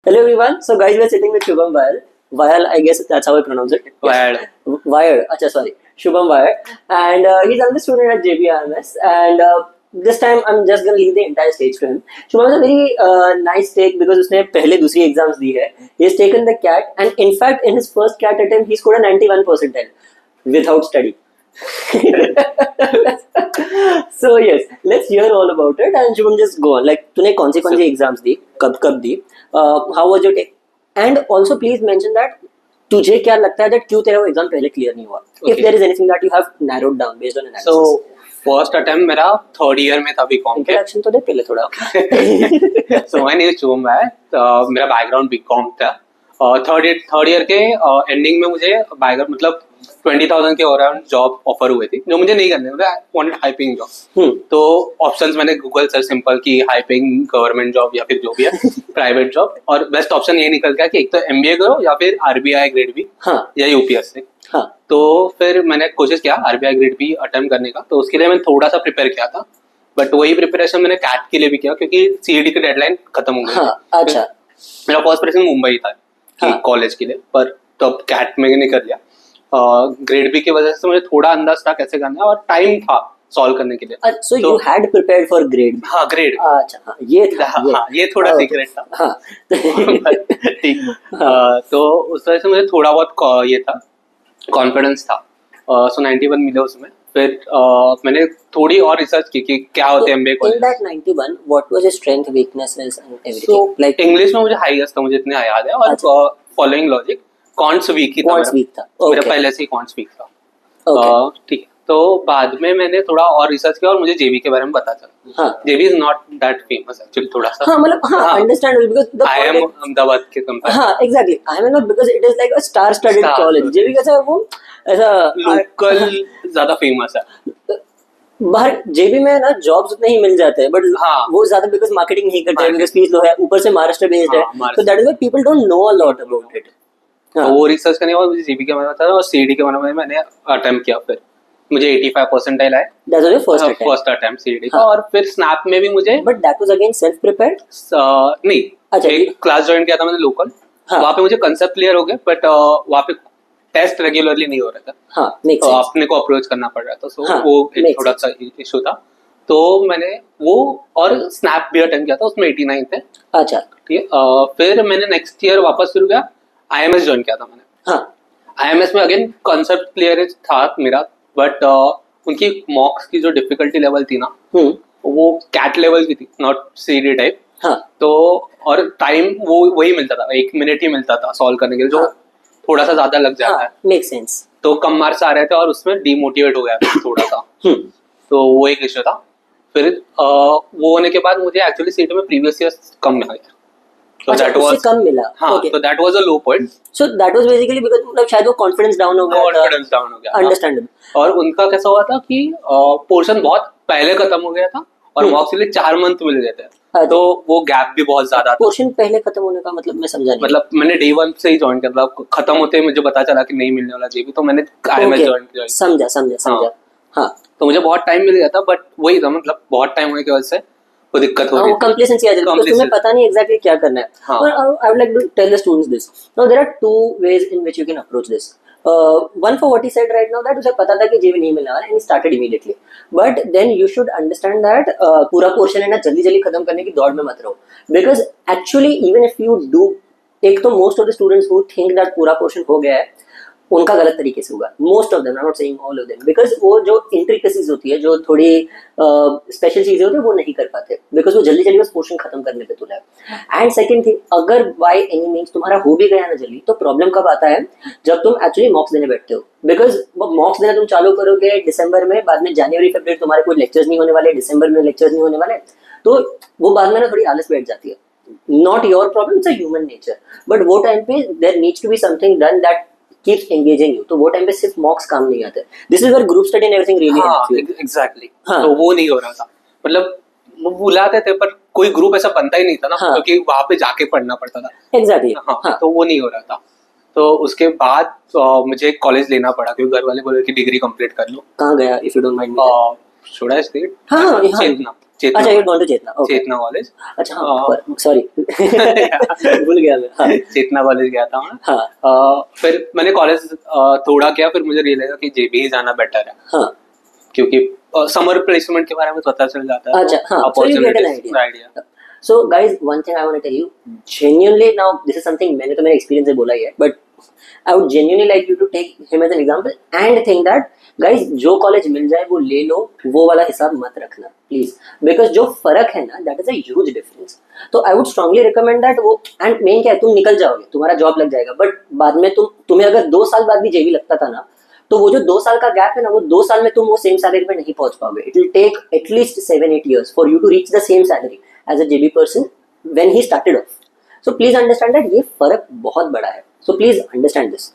Hello everyone. So guys, we are sitting with Shubham Vayal. Vayal, I guess that's how I pronounce it. Wild. Vayal. Acha, sorry. Shubham Vayal. And he's another student at JBRMS. And this time I'm just going to leave the entire stage to him. Shubham has a very nice take because उसने पहले दूसरी exams दी है. He has taken the CAT and in fact in his first CAT attempt he scored a 91 percentile without study. So yes, let's hear all about it and Shubham just go on. Like तूने कौन सी exams दी, कब दी, how was your take? And also please mention that तुझे क्या लगता है that क्यों तेरा वो एग्जाम पहले क्लियर नहीं हुआ? If there is anything that you have narrowed down based on analysis. So first attempt मेरा थर्ड ईयर में था बीकॉम के. इंट्रोडक्शन तो दे पहले थोड़ा. So my name is Shubham भाई. मेरा बैकग्राउंड बीकॉम था. थर्ड ईयर के एंडिंग में मुझे बैकग्राउंड मतलब 20,000 के अराउंड जॉब ऑफर हुए थे जो मुझे नहीं करने थे. I wanted high paying job. तो ऑप्शंस मैंने गूगल सर्च सिंपल की हाई पेइंग गवर्नमेंट जॉब या फिर जो भी है प्राइवेट जॉब. और बेस्ट ऑप्शन ये निकल गया कि एक तो एमबीए करो या फिर आरबीआई ग्रेड बी या यूपीएससी. तो फिर मैंने कोशिश किया आरबीआई ग्रेड बी अटेम्प्ट करने का. तो उसके लिए मैंने थोड़ा सा प्रिपेयर किया था. बट वही प्रिपरेशन मैंने कैट के लिए भी किया क्योंकि सीईटी की डेडलाइन खत्म हो गई. अच्छा. मेरा फर्स्ट प्रेजेंट मुंबई था कॉलेज के लिए. पर तब कैट में नहीं कर लिया. ग्रेड बी की वजह से मुझे थोड़ा अंदाज था कैसे करना है और टाइम था सॉल्व करने के लिए. So you had prepared for grade. हाँ ग्रेड. अच्छा ये था. हाँ ये थोड़ा सीक्रेट था. हाँ ठीक. तो उस वजह से मुझे थोड़ा बहुत ये था कॉन्फिडेंस था. सो 91 मिले उसमें. फिर मैंने थोड़ी और रिसर्च की कि क्या होते हैं MBA college. In that 91 what was your strength weaknesses and everything. So like English में मुझे हाईएस्ट था मुझे इतना याद है. और फॉलोइंग लॉजिक कॉन्ट्स वीक ही था. मेरा पहले से ही कॉन्ट्स वीक था. ठीक है. तो बाद में मैंने थोड़ा और रिसर्च किया और मुझे जेबी के बारे में पता चला. JB is not that famous actually. थोड़ा सा understandable because I am Ahmedabad के compare. Exactly. I am not because it is like a star studded college. JB कैसा है वो ऐसा लोकल ज्यादा फेमस है. बाहर जेबी में ना जॉब्स उतने ही मिल जाते हैं बट वो ज्यादा बिकॉज़ मार्केटिंग नहीं करते हैं बिकॉज़ फीस लो है ऊपर से महाराष्ट्र बेस्ड है. So that is why people don't know a lot about it. तो वो रिसर्च करने के बाद मुझे जीबी के बारे में पता और सीडी के बारे में मैंने अटेम्प्ट किया. फिर मुझे 85 परसेंटाइल आए. That was your first attempt CD का. और फिर स्नैप में भी मुझे but that was again self prepared. नहीं. अच्छा एक क्लास ज्वाइन किया था मैंने लोकल. वहाँ पे मुझे कंसेप्ट क्लियर हो गए बट वहाँ पे टेस्ट रेगुलरली नहीं हो रहा था. तो अपने को अप्रोच करना पड़ रहा था. सो वो एक थोड़ा सा इशू था. तो मैंने वो और स्नैप भी अटेम्प्ट किया था. उसमें 89 थे. अच्छा ठीक है. फिर मैंने नेक्स्ट ईयर वापस शुरू किया. आईएमएस ज्वाइन किया था मैंने. आईएमएस में अगेन कॉन्सेप्ट क्लियर था मेरा. बट उनकी मॉक्स की जो डिफिकल्टी लेवल थी ना वो कैट लेवल की थी नॉट सीडी टाइप. तो और टाइम वो वही मिलता था 1 मिनट ही मिलता था सॉल्व करने के लिए जो थोड़ा सा ज्यादा लग जाता है. Make sense. तो कम मार्क्स आ रहे थे और उसमें डिमोटिवेट हो गया था थोड़ा सा. तो वो एक इश्यू था. फिर वो होने के बाद मुझे एक्चुअली सीटी में प्रीवियस ईयर कम मिला. So that was कम मिला. Okay. So that was a low point. So that was basically because मतलब शायद वो confidence down हो गया. Understandable. और उनका कैसा हुआ था कि पोर्शन बहुत पहले खत्म हो गया था और मॉक्स के लिए 4 मंथ मिल गए थे. तो वो गैप भी बहुत ज्यादा था. पोर्शन पहले खत्म होने का मतलब मैं समझा नहीं. मतलब मैंने डे 1 से ही ज्वाइन किया. मतलब खत्म होते ही मुझे पता चला कि नहीं मिलने वाला जेबी. तो मैंने आईएमएस ज्वाइन किया. समझा. हाँ. तो मुझे बहुत टाइम मिल गया था बट वही था मतलब बहुत टाइम होने की वजह से वो दिक्कत हो रही है. कंप्लेसेंसी आ जाती है तुम्हें पता नहीं एग्जैक्टली क्या करना है. और I would like to tell the students this. Now there are 2 ways in which you can approach this. One for what he said right now that उसे पता था कि जेबी नहीं मिलने वाला and he started immediately. But then you should understand that पूरा portion है ना जल्दी खत्म करने की दौड़ में मत रहो. Because actually even if you do, एक तो most of the students who think that पूरा पोर्शन हो गया है उनका गलत तरीके से होगा. Most of them, I am not saying all of them, because वो जो इंट्रिकेसीज होती है जो थोड़ी स्पेशल चीजें होती है वो नहीं कर पाते बिकॉज वो जल्दी बस पोर्शन खत्म करने पे तुला है. एंड सेकंड थिंग, अगर बाय एनी मीन्स तुम्हारा हो भी गया ना जल्दी तो प्रॉब्लम कब आता है जब तुम एक्चुअली मॉक्स देने बैठते हो. बिकॉज मॉक्स देना तुम चालू करोगे दिसंबर में, बाद में जनवरी फरवरी तुम्हारे कोई लेक्चर्स नहीं होने वाले, दिसंबर में लेक्चर्स नहीं होने वाले, तो वो बाद में ना थोड़ी आलस बैठ जाती है. Not your problem, it's a human nature. But वो टाइम पे there needs to be something done that keeps engaging you. तो वो टाइम पे सिर्फ मॉक्स काम नहीं आते. This is where group study and everything really helps you. Exactly. तो वो नहीं हो रहा था. मतलब वो बुलाते थे पर कोई ग्रुप ऐसा बनता ही नहीं था ना क्योंकि वहाँ पे जाके पढ़ना पड़ता था. Exactly. तो वो नहीं हो रहा था. तो उसके बाद मुझे कॉलेज लेना पड़ा क्योंकि घर वाले बोले कि डिग्री कंप्लीट कर लो. कहाँ गया if you don't mind me? should I say it? हाँ हाँ चेतना अच्छा you gone to Chetna okay Chetna college अच्छा हाँ सॉरी भूल गया मैं हाँ चेतना कॉलेज गया था मैं हाँ फिर मैंने कॉलेज थोड़ा किया फिर मुझे रियलाइज कि जेबी ही जाना बेटर है हाँ क्योंकि समर प्लेसमेंट के बारे में पता चल जाता है अच्छा हाँ so you get an idea so guys one thing I want to tell you genuinely now this is something मैंने तो मेरे एक्सपीरियंस से बोला ही है but I would genuinely like you to take him as an example and think that guys जो college मिल जाए वो ले लो वो वाला हिसाब मत रखना प्लीज बिकॉज जो फर्क है ना that is a huge difference तो I would strongly recommend that वो एंड मेन क्या है तुम निकल जाओगे तुम्हारा जॉब लग जाएगा बट बाद में तुम्हें अगर 2 साल बाद भी जेबी लगता था ना तो वो जो 2 साल का गैप है ना वो 2 साल में तुम वो सेम सैलरी पे नहीं पहुंच पाओगे it will take at least 7-8 years for you to reach the same salary as a JB person when he started off so please understand that ये फर्क बहुत बड़ा है so please understand this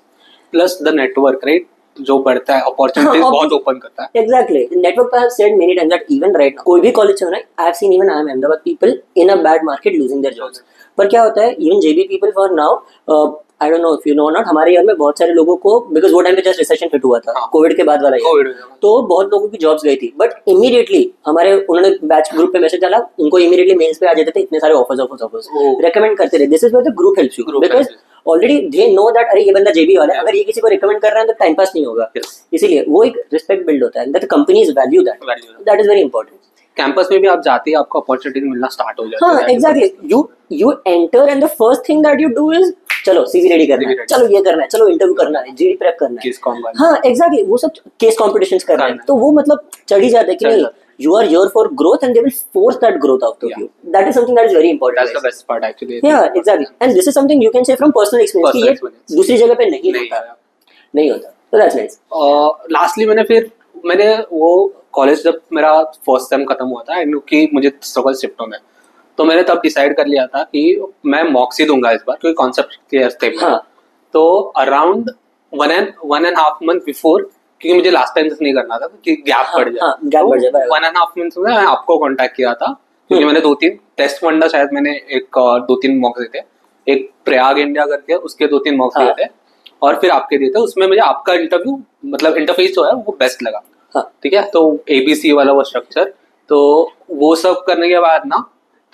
plus the network right जो बढ़ता है opportunities बहुत open करता है एग्जैक्टली नेटवर्क पे I have said many times that even right now कोई भी कॉलेज है ना I have seen even I am Ahmedabad people in a bad market losing their jobs पर क्या होता है even JB people for now I don't know if you know not हमारे year में बहुत सारे लोगों को बिकॉज वो टाइम पे जस्ट रिसेशन हिट हुआ था कोविड के बाद वाला ईयर तो बहुत लोगों की जॉब्स गई थी बट इमीडिएटली हमारे उन्होंने बैच ग्रुप पे मैसेज डाला उनको इमीडिएटली मेल्स पे आ जाते थे इतने सारे ऑफर्स रेकमेंड करते रहे this is where the group helps you because already they know that अरे ये बंदा जेबी वाला है अगर ये किसी को रिकमेंड कर रहा है तो टाइम पास नहीं होगा इसीलिए वो एक रिस्पेक्ट बिल्ड होता है that companies value that is very important campus में भी आप जाते ही आपको अपॉर्चुनिटीज मिलना स्टार्ट हो जाती है हाँ exactly you enter and the first thing that you do is चलो सीवी रेडी करना है चलो ये करना है चलो इंटरव्यू करना है जीडी प्रेप करना है हाँ एग्जैक्टली वो सब केस कॉम्पिटिशंस करना है तो वो मतलब चढ़ ही जाता है कि नहीं you are here for growth and they will force that growth out of you that is something that is very important that's the best part actually yeah exactly and this is something you can say from personal experience कि ये दूसरी जगह पे नहीं होता so that's nice lastly मैंने वो college जब मेरा फर्स्ट सेम खत्म हुआ था एंड कि मुझे स्ट्रगल शिफ्ट होना है तो मैंने तब डिसाइड कर लिया था कि मैं मॉक्स ही दूंगा इस बार क्योंकि कॉन्सेप्ट क्लियर थे तो अराउंड 1.5 month बिफोर क्योंकि मुझे लास्ट टाइम नहीं करना था कि गैप पड़ जाए 1.5 months में मैं आपको कांटेक्ट किया था क्योंकि मैंने 2-3 टेस्ट फंडा शायद मैंने एक 2-3 मॉक्स दिए थे एक प्रयाग इंडिया करके उसके 2-3 मॉक्स दिए थे और फिर आपके दिए थे उसमें मुझे आपका इंटरव्यू मतलब इंटरफेस जो है वो बेस्ट लगा ठीक है तो ABC वाला वो स्ट्रक्चर तो वो सब करने के बाद ना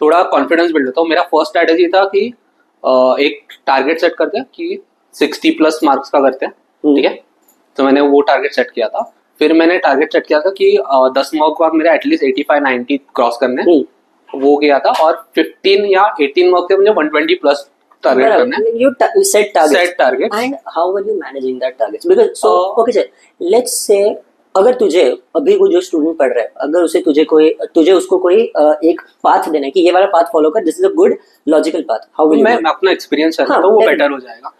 थोड़ा कॉन्फिडेंस बिल्ड होता है मेरा फर्स्ट स्ट्रेटेजी था कि एक टारगेट सेट करते हैं कि 60+ मार्क्स का करते हैं ठीक है तो मैंने वो टारगेट सेट किया था फिर मैंने टारगेट सेट किया था कि 10 मार्क बाद मेरे एटलीस्ट 85-90 क्रॉस करने वो किया था और 15 या 18 मार्क से मुझे 120+ टारगेट करना है you set target and how were you managing that targets because so okay sir let's say अगर तुझे अभी कोई जो स्टूडेंट पढ़ रहा है अगर तुझे उसको कोई एक पाथ देना है कि ये वाला पाथ फॉलो कर this is a good logical path how will मैं अपना एक्सपीरियंस शेयर करता हूं वो बेटर हो जाएगा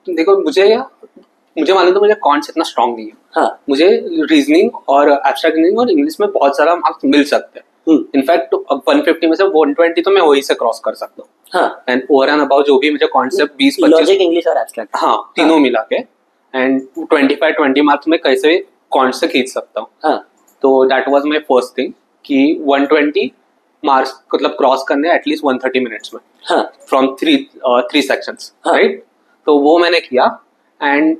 देखो मुझे मालूम था मुझे कॉन्स इतना स्ट्रांग नहीं है मुझे रीजनिंग और एब्स्ट्रैक्ट रीजनिंग और इंग्लिश में बहुत सारा मार्क्स मिल सकते हैं इनफैक्ट 150 में से 120 तो मैं वही से क्रॉस कर सकता हूँ एंड ओवर एंड अबाउट जो भी मुझे कॉन्सेप्ट 20-25 लॉजिक इंग्लिश और एब्स्ट्रैक्ट तीनों मिला के एंड 25-20 मार्क्स में कैसे कौन से खींच सकता हूँ तो that was my first thing कि 120 मार्क्स मतलब क्रॉस करने एटलीस्ट 130 मिनट्स में फ्रॉम थ्री सेक्शंस राइट तो वो मैंने किया एंड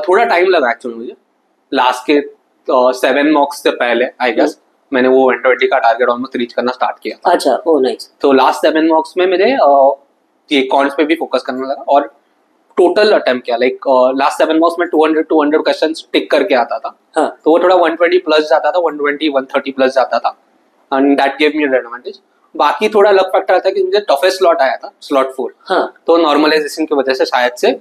थोड़ा टाइम लगा एक्चुअली मुझे लास्ट के 7 मार्क्स से पहले आई गेस मैंने वो 120 का टारगेट ऑलमोस्ट रीच करना स्टार्ट किया अच्छा ओह नाइस तो लास्ट 7 मार्क्स में मेरे ये कॉन्स पे भी फोकस करने लगा और टोटल अटेम्प्ट किया लाइक लास्ट 7 मार्क्स में 200 क्वेश्चंस टिक करके आता था तो वो थोड़ा 120+ जाता था 120-130+ जाता था and that give me an advantage बाकी थोड़ा लक फैक्टर था कि मुझे टफेस्ट स्लॉट आया था स्लॉट 4 तो नॉर्मलाइजेशन की वजह से शायद से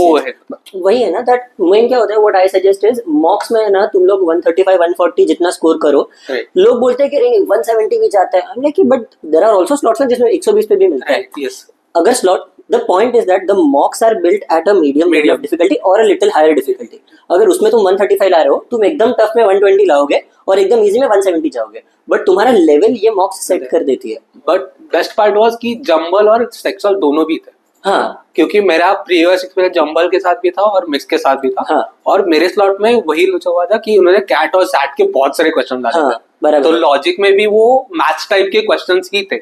वो है वही है ना दैट मेन क्या होता है व्हाट आई सजेस्ट इज मॉक्स में ना तुम लोग 135-140 जितना स्कोर करो लोग बोलते हैं कि 170 भी जाता है हमने कि but there are also slots जिसमें 120 पे भी मिलता है अगर slot the point is that the mocks are built at a medium level of difficulty or a little higher difficulty अगर उसमें तुम 135 ला रहे हो तुम एकदम टफ में 120 लाओगे और एकदम इजी में 170 जाओगे बट तुम्हारा लेवल ये मॉक्स सेट कर देती है बट बेस्ट पार्ट वाज कि जंबल और सेक्सुअल दोनों भी थे क्योंकि मेरा प्रीवियस एक्सपीरियंस जंबल के साथ भी था और मिक्स के साथ भी था और मेरे स्लॉट में वही लुचा हुआ था कि उन्होंने कैट और सैट के बहुत सारे क्वेश्चन डाले थे तो लॉजिक में भी वो मैथ्स टाइप के क्वेश्चंस ही थे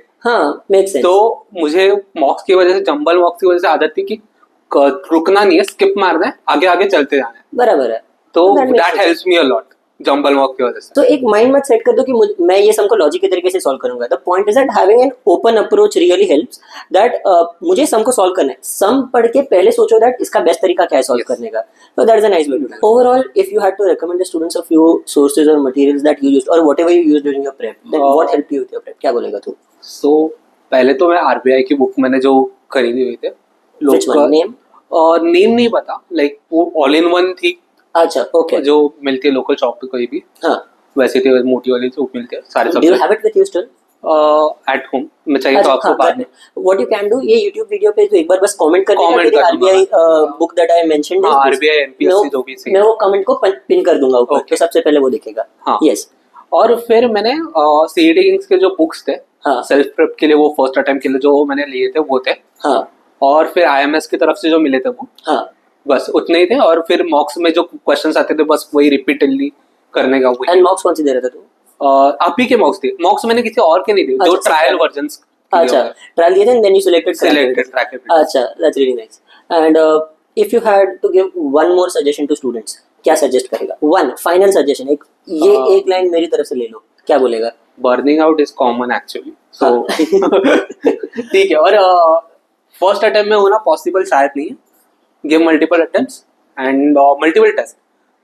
तो मुझे मॉक्स की वजह से जंबल मॉक्स की वजह से आदत थी कि रुकना नहीं है स्किप मारना है आगे आगे चलते जाना है बराबर है तो that helps me a lot jumble mock की वजह से। तो एक माइंड मत सेट कर दो कि मैं ये सम को लॉजिक के तरीके से सॉल्व करूंगा। The point is that having an open approach really helps that मुझे सम को सॉल्व करना है, सम पढ़ के पहले सोचो दैट इसका बेस्ट तरीका क्या है सॉल्व करने का। तो that is a nice way to do. Overall if you had to recommend the students a few sources और मटेरियल्स दैट यू यूज्ड और whatever you used during your prep, then what helped you with your prep, क्या बोलेगा तू? सो पहले तो मैं RBI की book मैंने जो खरीदी हुई थी, Which one? Name? नेम नहीं पता, लाइक वो ऑल इन वन थी। अच्छा, ओके। जो मिलती है लोकल शॉप पे कोई भी, हाँ, वैसे थी मोटी वाली जो मिलती है सारे do you have it with you still? At home मैं चाहिए तो आपको बाद में। व्हाट यू कैन डू, ये YouTube वीडियो पे तो एक बार बस कमेंट कर देना मेरी RBI book that I mentioned, RBI MPSC जो भी सही, मैं वो कमेंट को पिन कर दूंगा ऊपर, तो सबसे पहले वो देखेगा। यस। और फिर मैंने सीईटी किंग्स के जो बुक्स थे सेल्फ प्रेप के लिए, वो फर्स्ट अटेम्प्ट के लिए जो मैंने लिए थे वो थे। हाँ। और फिर आईएमएस की तरफ से जो मिले थे वो, हाँ, बस उतने ही थे। और फिर मॉक्स में जो क्वेश्चंस आते थे बस वही रिपीटेडली करने का। एंड मॉक्स कौन सी दे रहे थे तू? आप ही के मॉक्स थे। मॉक्स मैंने किसी और के नहीं दिए, जो ट्रायल वर्जन्स। अच्छा, ट्रायल दिए थे and then you selected track. अच्छा, that's really nice. And if you had to give one more suggestion to students, क्या सजेस्ट करेगा? वन फाइनल सजेशन, एक लाइन मेरी तरफ से ले लो, क्या बोलेगा? Burning out is common actually, so ठीक है। और फर्स्ट अटेम्प्ट में होना पॉसिबल शायद नहीं है। Give multiple attempts and multiple test.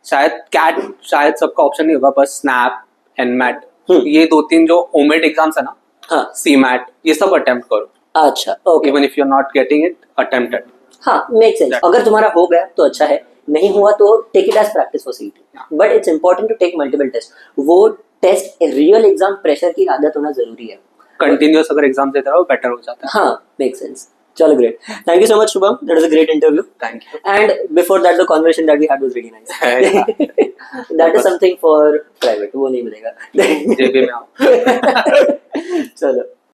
शायद कैट शायद सबका ऑप्शन नहीं होगा, बस स्नैप एंड मैट, ये 2-3 जो ओमेट एग्जाम्स है ना, हाँ, सी मैट, ये सब अटेम्प्ट करो। अच्छा, okay. Even if you are not getting it, attempt it. हाँ, मेक सेंस। अगर तुम्हारा हो गया तो अच्छा है, नहीं हुआ तो take it as practice for CET, but it's important to take multiple test. वो टेस्ट रियल एग्जाम प्रेशर की आदत होना जरूरी है। कंटिन्यूअस अगर एग्जाम देते रहो बेटर हो जाता है। हाँ, मेक सेंस। चलो, great. Thank you so much, Shubham. That was a great interview. Thank you. And before that, the conversation that we had was really nice. That is something for private. वो नहीं मिलेगा। जेबी में आओ। चलो।